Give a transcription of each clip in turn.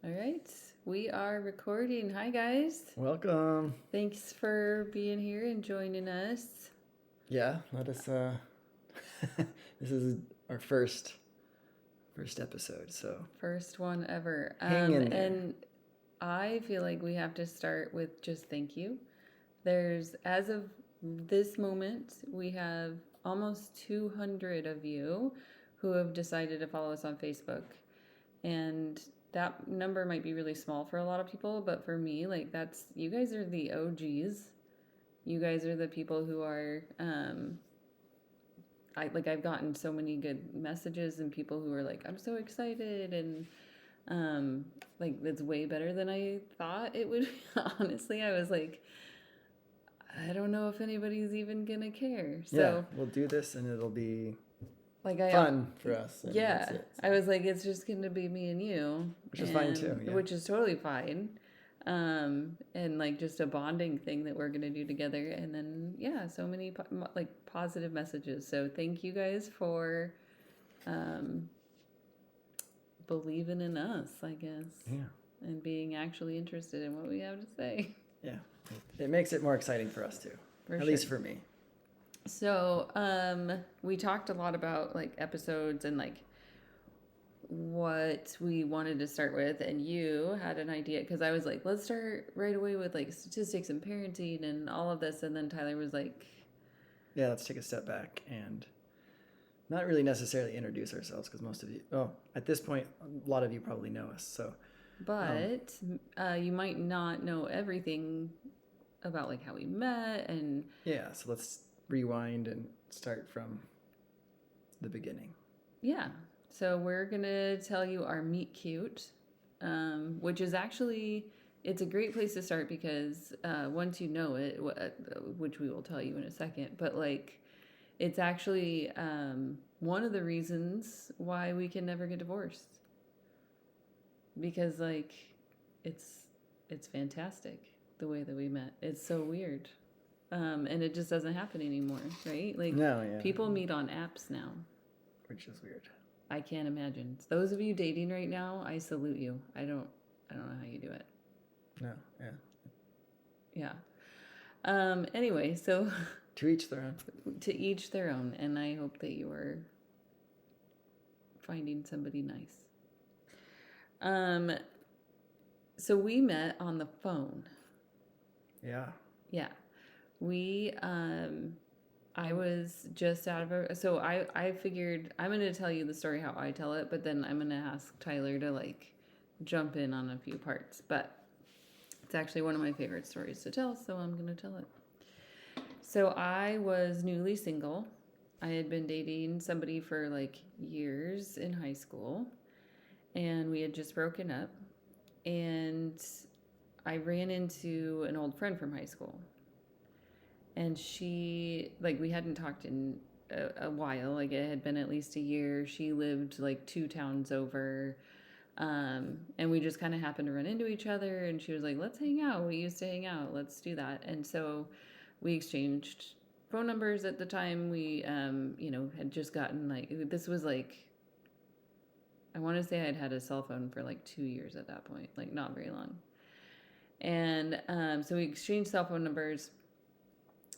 All right, we are recording. Hi, guys. Welcome. Thanks for being here and joining us. Yeah, let us. This is our first episode, so First one ever. hang in there. And I feel like we have to start with just thank you. As of this moment, we have almost 200 of you who have decided to follow us on Facebook. And that number might be really small for a lot of people, but for me, like you guys are the OGs. You guys are the people who are I've gotten so many good messages and people who are like, I'm so excited, and it's way better than I thought it would. Honestly, I was like, I don't know if anybody's even gonna care. So yeah, we'll do this and it'll be fun for us. Yeah, I was like, it's just gonna be me and you, which is fine too. Yeah. Which is totally fine. And like just a bonding thing that we're gonna do together, and then so many positive messages. So thank you guys for believing in us, I guess. Yeah. And being actually interested in what we have to say. Yeah, it makes it more exciting for us too. At least for me. So we talked a lot about like episodes and like what we wanted to start with, and you had an idea because I was like, let's start right away with like statistics and parenting and all of this, and then Tyler was like, yeah, let's take a step back and not really necessarily introduce ourselves, because most of you, at this point, a lot of you probably know us, so but you might not know everything about like how we met. And yeah, so let's rewind and start from the beginning. Yeah. So we're going to tell you our meet cute, which is actually, it's a great place to start because once you know it, which we will tell you in a second, but like it's actually one of the reasons why we can never get divorced. Because like it's fantastic the way that we met. It's so weird. And it just doesn't happen anymore, right? Like people meet on apps now. Which is weird. I can't imagine. Those of you dating right now, I salute you. I don't know how you do it. No, yeah. Yeah. Anyway, so to each their own. To each their own, and I hope that you are finding somebody nice. So we met on the phone. Yeah. Yeah. We I was just out of so I figured I'm going to tell you the story how I tell it, but then I'm going to ask Tyler to like jump in on a few parts. But it's actually one of my favorite stories to tell, so I'm going to tell it. So I was newly single. I had been dating somebody for like years in high school, and we had just broken up, and I ran into an old friend from high school. And she, like, we hadn't talked in a while. Like, it had been at least a year. She lived, like, 2 towns over. And we just kind of happened to run into each other. And she was like, let's hang out. We used to hang out. Let's do that. And so we exchanged phone numbers at the time. We, had just gotten, like, this was, like, I want to say I'd had a cell phone for, like, 2 years at that point. Like, not very long. And so we exchanged cell phone numbers.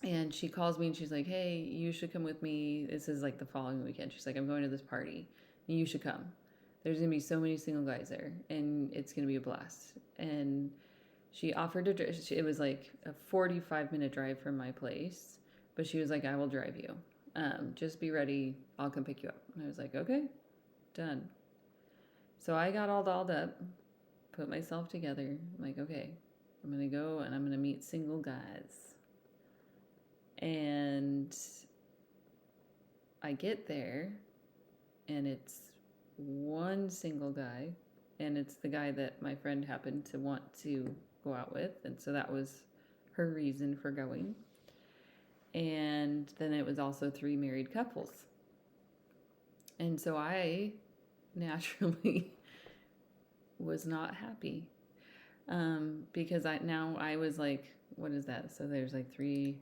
And she calls me and she's like, hey, you should come with me. This is like the following weekend. She's like, I'm going to this party. You should come. There's going to be so many single guys there, and it's going to be a blast. And she offered to, it was like a 45-minute drive from my place, but she was like, I will drive you. Just be ready. I'll come pick you up. And I was like, okay, done. So I got all dolled up, put myself together. I'm like, okay, I'm going to go and I'm going to meet single guys. And I get there, and it's one single guy, and it's the guy that my friend happened to want to go out with, and so that was her reason for going. And then it was also 3 married couples. And so I naturally was not happy because I was like, what is that? So there's like 3...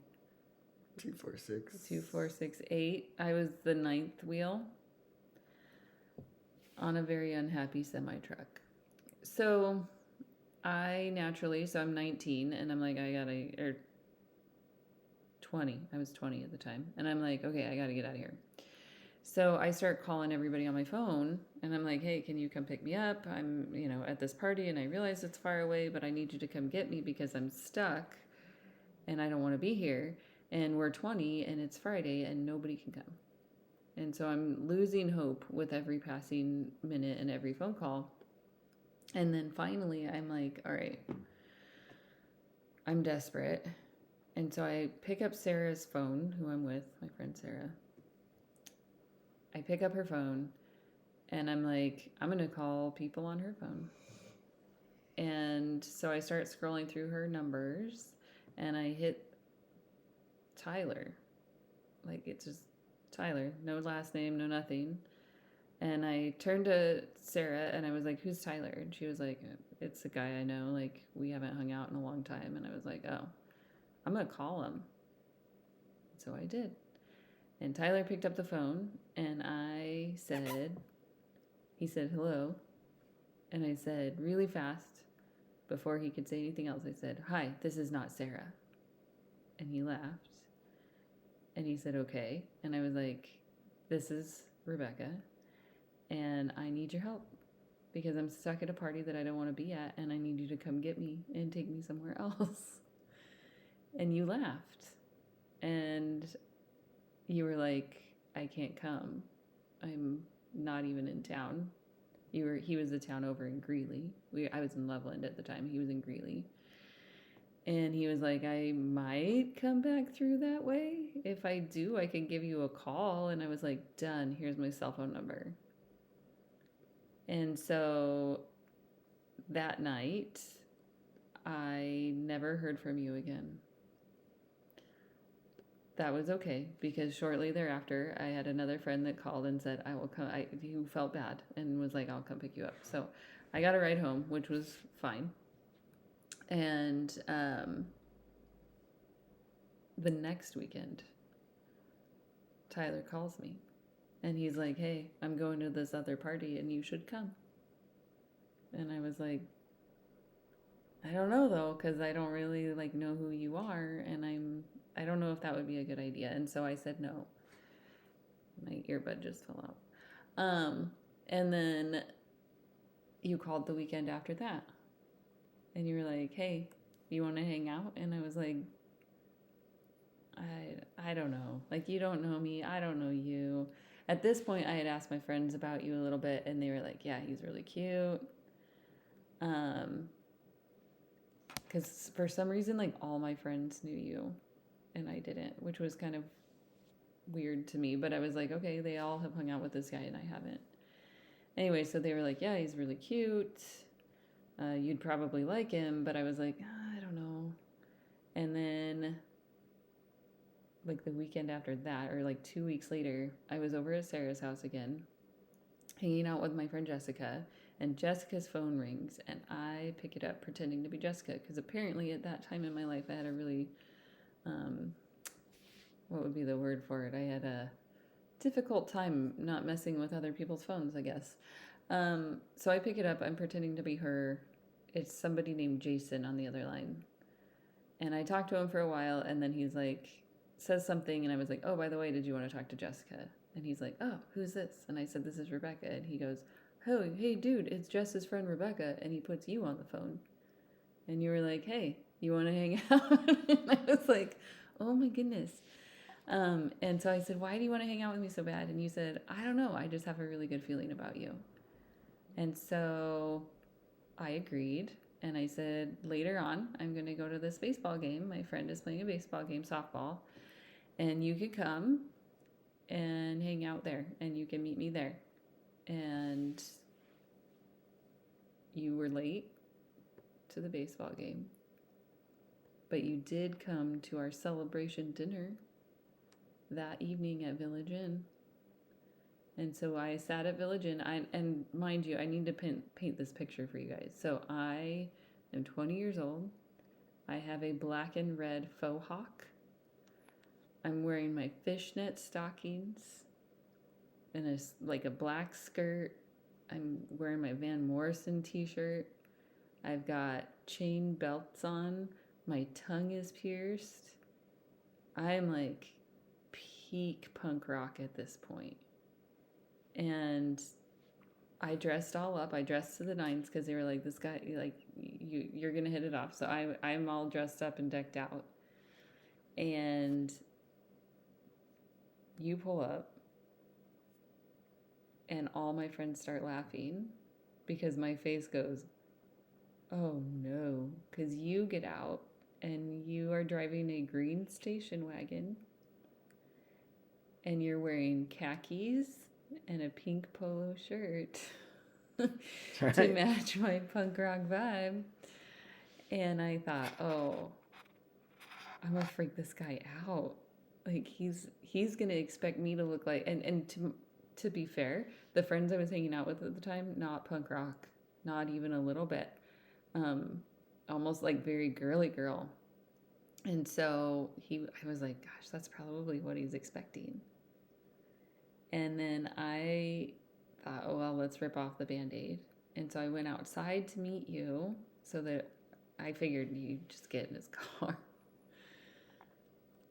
2, 4, 6. 2, 4, 6, 8. I was the 9th wheel on a very unhappy semi-truck. So I naturally, so I'm 19 and I'm like, or 20. I was 20 at the time. And I'm like, okay, I gotta get out of here. So I start calling everybody on my phone and I'm like, hey, can you come pick me up? I'm, at this party and I realize it's far away, but I need you to come get me because I'm stuck and I don't want to be here. And we're 20 and it's Friday and nobody can come. And so I'm losing hope with every passing minute and every phone call. And then finally, I'm like, all right, I'm desperate. And so I pick up Sarah's phone, who I'm with, my friend Sarah. I pick up her phone and I'm like, I'm going to call people on her phone. And so I start scrolling through her numbers and I hit Tyler. Like, it's just Tyler, no last name, no nothing. And I turned to Sarah and I was like, who's Tyler? And she was like, it's a guy I know. Like, we haven't hung out in a long time. And I was like, oh, I'm going to call him. So I did. And Tyler picked up the phone and he said, hello. And I said really fast, before he could say anything else, I said, hi, this is not Sarah. And he laughed. And he said, okay. And I was like, this is Rebecca. And I need your help because I'm stuck at a party that I don't want to be at. And I need you to come get me and take me somewhere else. And you laughed. And you were like, I can't come. I'm not even in town. He was the town over in Greeley. I was in Loveland at the time. He was in Greeley. And he was like, I might come back through that way. If I do, I can give you a call. And I was like, done. Here's my cell phone number. And so that night, I never heard from you again. That was okay, because shortly thereafter, I had another friend that called and said, I will come. Who felt bad and was like, I'll come pick you up. So I got a ride home, which was fine. And the next weekend, Tyler calls me and he's like, hey, I'm going to this other party and you should come. And I was like, I don't know though, because I don't really like know who you are, and I don't know if that would be a good idea. And so I said no. My earbud just fell out. And then you called the weekend after that. And you were like, hey, you want to hang out? And I was like, I don't know. Like, you don't know me. I don't know you. At this point, I had asked my friends about you a little bit, and they were like, yeah, he's really cute. Because for some reason, like, all my friends knew you, and I didn't, which was kind of weird to me. But I was like, okay, they all have hung out with this guy, and I haven't. Anyway, so they were like, yeah, he's really cute. You'd probably like him. But I was like, I don't know. And then, like, the weekend after that, or like 2 weeks later, I was over at Sarah's house again, hanging out with my friend Jessica. And Jessica's phone rings, and I pick it up pretending to be Jessica, because apparently at that time in my life I had a really, what would be the word for it? I had a difficult time not messing with other people's phones, I guess. So I pick it up, I'm pretending to be her. It's somebody named Jason on the other line. And I talked to him for a while, and then he's like, says something, and I was like, oh, by the way, did you want to talk to Jessica? And he's like, oh, who's this? And I said, this is Rebecca. And he goes, oh, hey, dude, it's Jess's friend Rebecca. And he puts you on the phone. And you were like, hey, you want to hang out? And I was like, oh my goodness. And so I said, why do you want to hang out with me so bad? And you said, I don't know. I just have a really good feeling about you. And so I agreed. And I said, later on, I'm going to go to this baseball game. My friend is playing a baseball game, softball. And you could come and hang out there. And you can meet me there. And you were late to the baseball game, but you did come to our celebration dinner that evening at Village Inn. And so I sat at Village Inn, and mind you, I need to paint this picture for you guys. So I am 20 years old. I have a black and red faux hawk. I'm wearing my fishnet stockings and a black skirt. I'm wearing my Van Morrison t-shirt. I've got chain belts on. My tongue is pierced. I'm like peak punk rock at this point. And I dressed all up. I dressed to the nines because they were like, this guy, like, you're going to hit it off. So I'm all dressed up and decked out. And you pull up, and all my friends start laughing because my face goes, oh no, because you get out and you are driving a green station wagon and you're wearing khakis and a pink polo shirt to match my punk rock vibe. And I thought, oh, I'm gonna freak this guy out. Like he's gonna expect me to look like, and to be fair, the friends I was hanging out with at the time, not punk rock, not even a little bit. Almost like very girly girl. And so I was like, gosh, that's probably what he's expecting. And then I thought, oh, well, let's rip off the Band-Aid. And so I went outside to meet you so that I figured you'd just get in his car.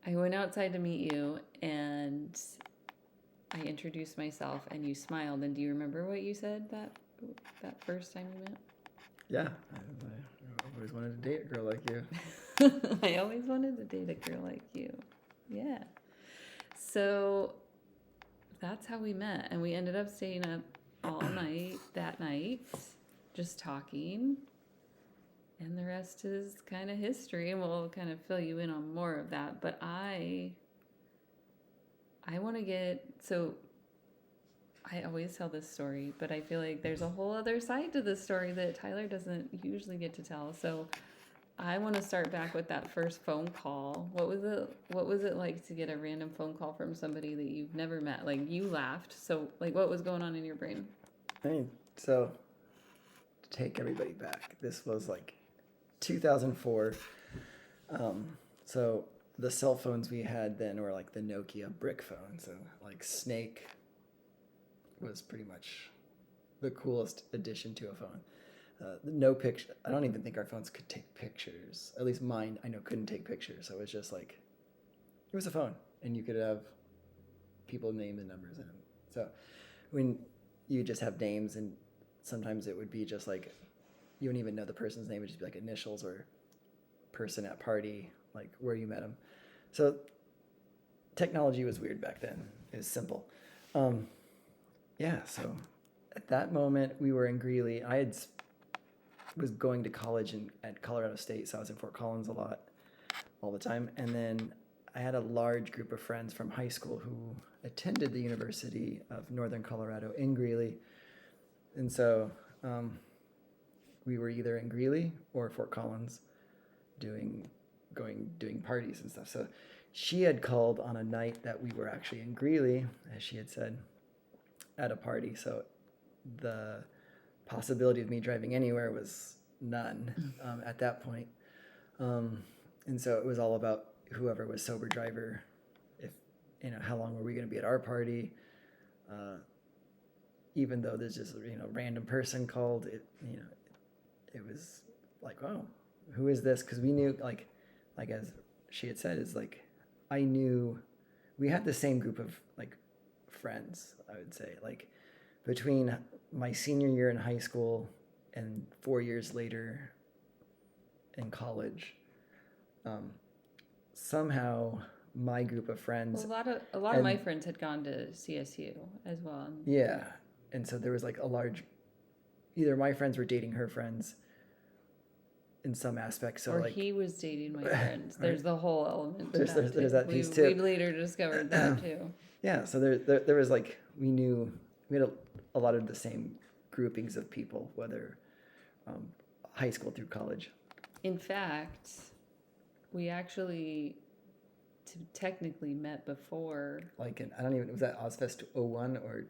I went outside to meet you and I introduced myself and you smiled. And do you remember what you said that first time we met? Yeah. I always wanted to date a girl like you. I always wanted to date a girl like you. Yeah. So that's how we met. And we ended up staying up all night that night, just talking. And the rest is kind of history. And we'll kind of fill you in on more of that. But I want to so I always tell this story, but I feel like there's a whole other side to this story that Tyler doesn't usually get to tell. So I want to start back with that first phone call. What was it like to get a random phone call from somebody that you've never met? Like, you laughed. So, like, what was going on in your brain? So to take everybody back, this was like 2004. So the cell phones we had then were like the Nokia brick phone. So like Snake was pretty much the coolest addition to a phone. No picture. I don't even think our phones could take pictures. At least mine, I know, couldn't take pictures. So it was just like, it was a phone, and you could have people name and numbers in it. So when you just have names, and sometimes it would be just like, you wouldn't even know the person's name. It would just be like initials or person at party, like where you met them. So technology was weird back then. It was simple. Yeah. So at that moment, we were in Greeley. Was going to college at Colorado State, so I was in Fort Collins all the time. And then I had a large group of friends from high school who attended the University of Northern Colorado in Greeley. And so we were either in Greeley or Fort Collins doing parties and stuff. So she had called on a night that we were actually in Greeley, as she had said, at a party. So the possibility of me driving anywhere was none at that point. And so it was all about whoever was sober driver, if, how long were we going to be at our party? Even though there's just, random person called, it was like, oh, who is this? Because we knew, like as she had said, is like, I knew we had the same group of like friends, I would say, like between my senior year in high school and 4 years later in college, somehow my group of friends. Well, a lot of my friends had gone to CSU as well. Yeah, and so there was like a large. Either my friends were dating her friends. In some aspects, so or like he was dating my friends. Right. There's the whole element. There's that piece too. We later discovered that too. Yeah, so there was like we had a lot of the same groupings of people, whether high school through college. In fact, we actually technically met before. Like, was that Ozfest 01 or?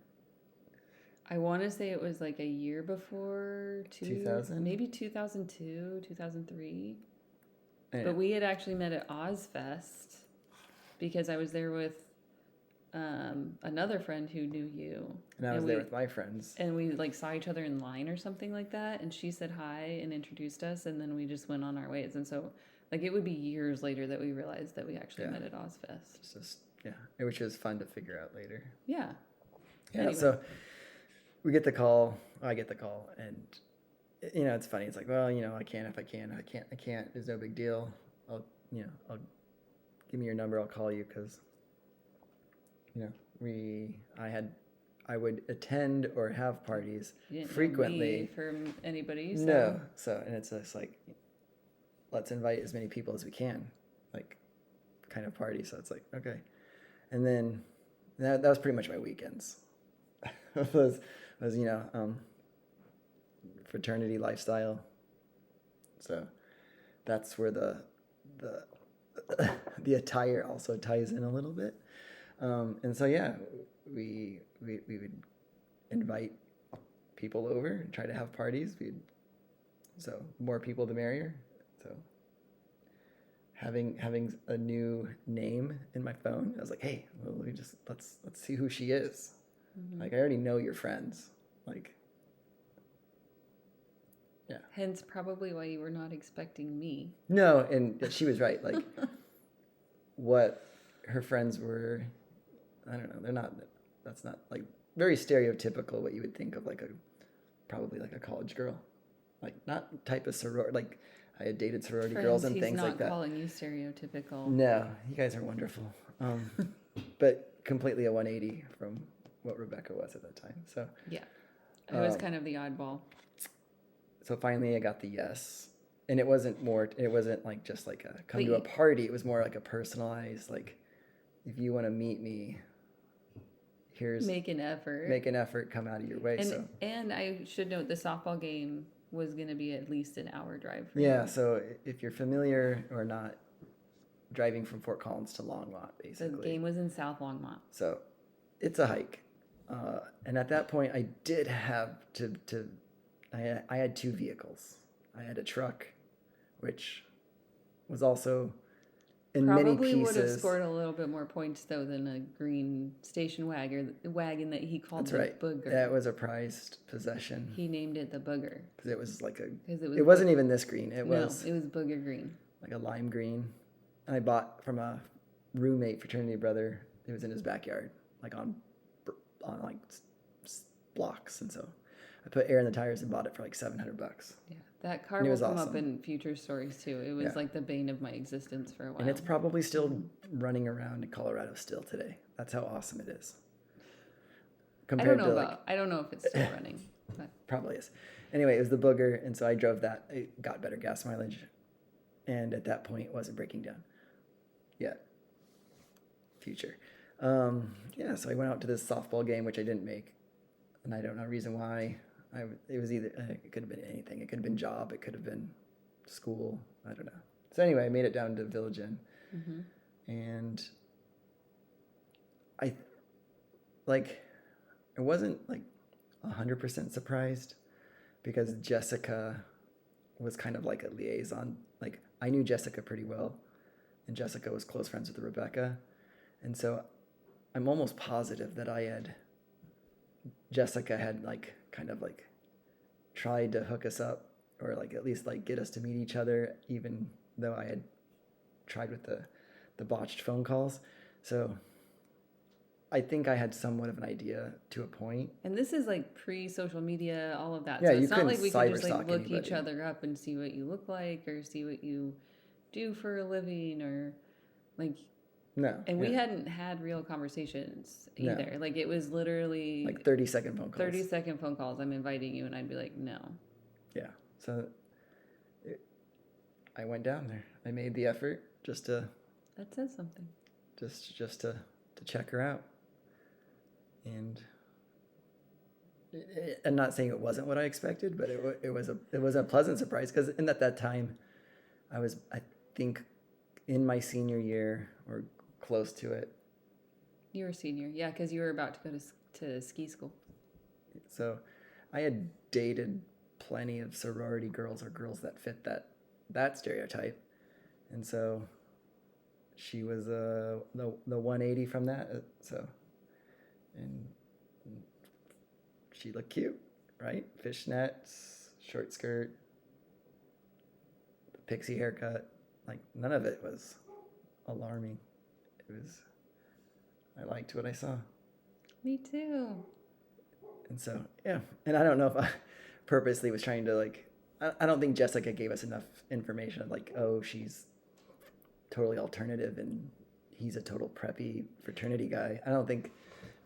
I want to say it was like a year before 2000? Maybe 2002, 2003. Yeah. But we had actually met at Ozfest because I was there with another friend who knew you, And I was there with my friends. and we like saw each other in line or something like that, and she said hi and introduced us, and then we just went on our ways. And so like it would be years later that we realized that we actually Yeah. met at Ozfest. It's just, yeah, which was fun to figure out later. Yeah. Yeah, Anyway. so we get the call. I get the call, and you know, it's funny. It's like, well, you know, I can if I can. I can't. It's no big deal. I'll give me your number. I'll call you because, you know, I would attend or have parties You didn't know frequently. me from anybody. So. No, so and it's just like, let's invite as many people as we can, like, kind of party. So it's like, okay, and then that was pretty much my weekends. was you know, fraternity lifestyle. So that's where the the attire also ties in a little bit. And so yeah, we would invite people over and try to have parties. So more people the merrier. So having a new name in my phone, I was like, hey, well, let's see who she is. Mm-hmm. Like, I already know your friends. Like, yeah. Hence, probably why you were not expecting me. No, and she was right. Like, what her friends were, I don't know. That's not like very stereotypical what you would think of like probably like a college girl. Like, not type of sorority. Like, I had dated sorority girls and things like that. He's not calling you stereotypical. No, you guys are wonderful. But completely a 180 from what Rebecca was at that time. So yeah, I was kind of the oddball. So finally I got the yes. And it wasn't like just like a come to a party. It was more like a personalized, like, if you want to meet me, make an effort, come out of your way. And I should note the softball game was going to be at least an hour drive for yeah, you. so if you're familiar or not, driving from Fort Collins to Longmont, basically. The game was in South Longmont. So it's a hike. And at that point, I did have I had two vehicles. I had a truck, which was also in many pieces. Probably would have scored a little bit more points, though, than a green station wagon that he called the Booger. That was a prized possession. He named it the Booger. Because it was like it wasn't even this green. It was Booger green. Like a lime green. And I bought from a roommate, fraternity brother. It was in his backyard, like on like blocks. And so I put air in the tires and bought it for like $700. Yeah, that car will come up in future stories too. It was like the bane of my existence for a while. And it's probably still running around in Colorado still today. That's how awesome it is. I don't know if it's still running. But. Probably is. Anyway, it was the Booger, and so I drove that. It got better gas mileage, and at that point, it wasn't breaking down yet. Future. Yeah, so I went out to this softball game, which I didn't make, and I don't know the reason why. It was either, it could have been anything. It could have been job. It could have been school. I don't know. So anyway, I made it down to Village Inn, and I wasn't like 100% surprised because Jessica was kind of like a liaison. Like, I knew Jessica pretty well, and Jessica was close friends with Rebecca, and so I'm almost positive that Jessica had like kind of like tried to hook us up or like at least like get us to meet each other, even though I had tried with the botched phone calls. So I think I had somewhat of an idea to a point. And this is like pre-social media, all of that. Yeah, so it's you not like we could just cyberstalk like look anybody. each other up and see what you look like or see what you do for a living or like. No. And we hadn't had real conversations either. No. Like, it was literally like 30-second phone calls. 30-second phone calls. I'm inviting you, and I'd be like, no. Yeah. So I went down there. I made the effort just to. That says something. Just to check her out. And I'm not saying it wasn't what I expected, but it was a pleasant surprise because at that time, I think in my senior year or close to it. You were a senior, yeah, because you were about to go to ski school. So I had dated plenty of sorority girls or girls that fit that stereotype, and so she was the 180 from that. So and she looked cute, right? Fishnets, short skirt, pixie haircut. Like, none of it was alarming. It was, I liked what I saw. Me too. And so, yeah. And I don't know if I purposely was trying to, like, I don't think Jessica gave us enough information. Like, oh, she's totally alternative and he's a total preppy fraternity guy. I don't think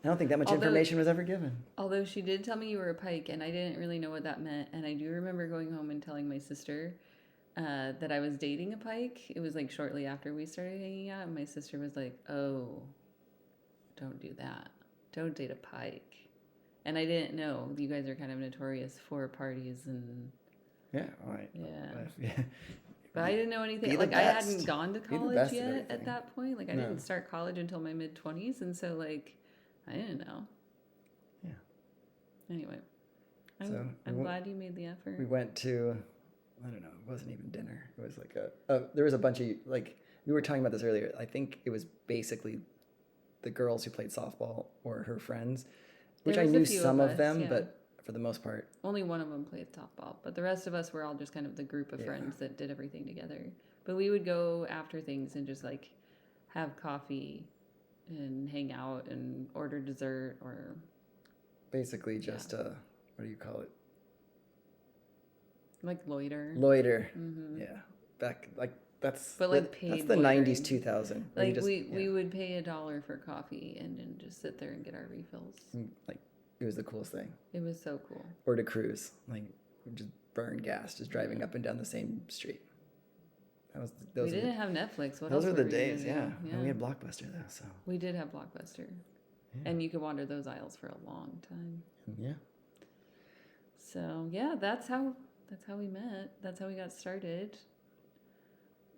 that much information was ever given. Although she did tell me you were a Pike, and I didn't really know what that meant. And I do remember going home and telling my sister that I was dating a Pike. It was like shortly after we started hanging out, and my sister was like, "Oh, don't do that. Don't date a Pike." And I didn't know you guys are kind of notorious for parties and Yeah, all right. yeah. But I didn't know anything. Like, I hadn't gone to college yet at that point. Like, I didn't start college until my mid-20s, and so, like, I didn't know. Yeah. Anyway, I'm glad you made the effort. We went to, I don't know, it wasn't even dinner. It was like there was a bunch of, like, we were talking about this earlier. I think it was basically the girls who played softball or her friends, which I knew some of them, but for the most part. Only one of them played softball, but the rest of us were all just kind of the group of friends that did everything together. But we would go after things and just, like, have coffee and hang out and order dessert or... Basically just, what do you call it? Like loiter. Loiter. Mm-hmm. Yeah. Back, like, that's... But, like, paid that's the loitering. 90s, 2000. Like, we would pay $1 for coffee and then just sit there and get our refills. Like, it was the coolest thing. It was so cool. Or to cruise. Like, just burn gas just driving up and down the same street. We didn't have Netflix. Those were the days, yeah. And we had Blockbuster, though, so. We did have Blockbuster. Yeah. And you could wander those aisles for a long time. Yeah. So, yeah, that's how we met. That's how we got started.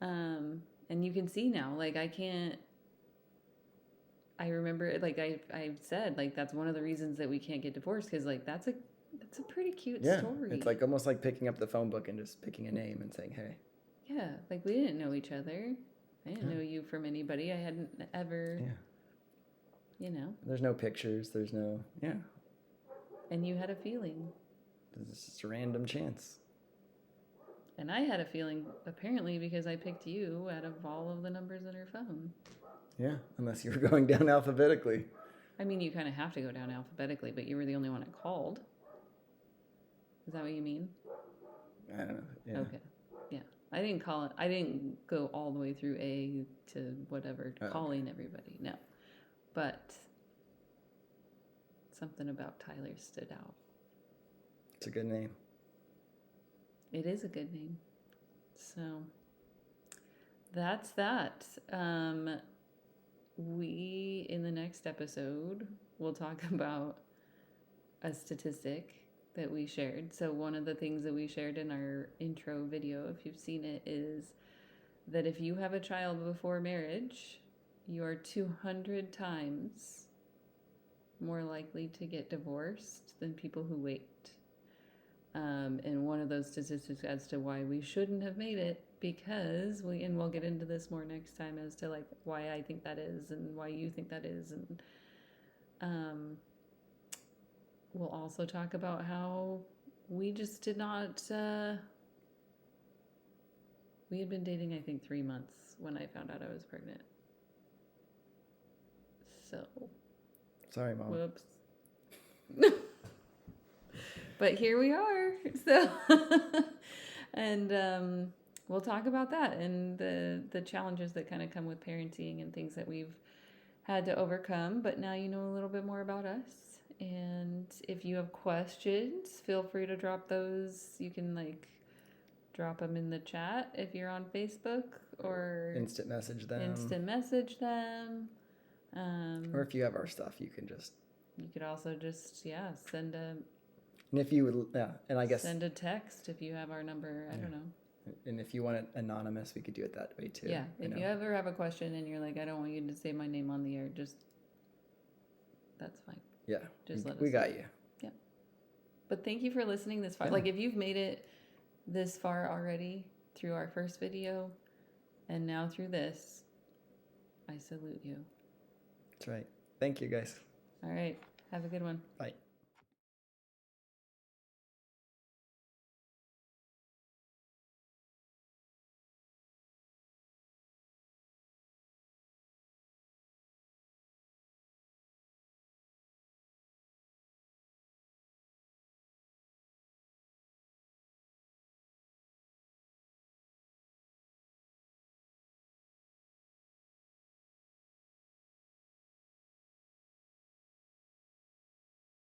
And you can see now, like, I remember, like, I've said, like, that's one of the reasons that we can't get divorced, because, like, that's a pretty cute story. It's like almost like picking up the phone book and just picking a name and saying, hey. Yeah, like, we didn't know each other. I didn't know you from anybody. I hadn't ever, you know. There's no pictures. There's no, And you had a feeling. It's just a random chance. And I had a feeling, apparently, because I picked you out of all of the numbers on her phone. Yeah, unless you were going down alphabetically. I mean, you kind of have to go down alphabetically, but you were the only one I called. Is that what you mean? I don't know. Yeah. Okay. Yeah. I didn't call it. I didn't go all the way through A to whatever, calling everybody. No. But something about Tyler stood out. It's a good name. It is a good name. So that's that. We, in the next episode, will talk about a statistic that we shared. So one of the things that we shared in our intro video, if you've seen it, is that if you have a child before marriage, you are 200 times more likely to get divorced than people who wait. And one of those statistics as to why we shouldn't have made it, because and we'll get into this more next time as to, like, why I think that is and why you think that is. And we'll also talk about how we just did not, we had been dating, I think, 3 months when I found out I was pregnant. So. Sorry, Mom. Whoops. But here we are. So, and we'll talk about that and the challenges that kind of come with parenting and things that we've had to overcome. But now you know a little bit more about us. And if you have questions, feel free to drop those. You can, like, drop them in the chat if you're on Facebook, or instant message them. Or if you have our stuff, you can just. You could also just send a. And if you would, and I guess send a text if you have our number. I don't know. And if you want it anonymous, we could do it that way too. Yeah. If you ever have a question and you're like, I don't want you to say my name on the air, that's fine. Yeah. Just let us. We got you. Yeah. But thank you for listening this far. Yeah. Like, if you've made it this far already through our first video and now through this, I salute you. That's right. Thank you, guys. All right. Have a good one. Bye.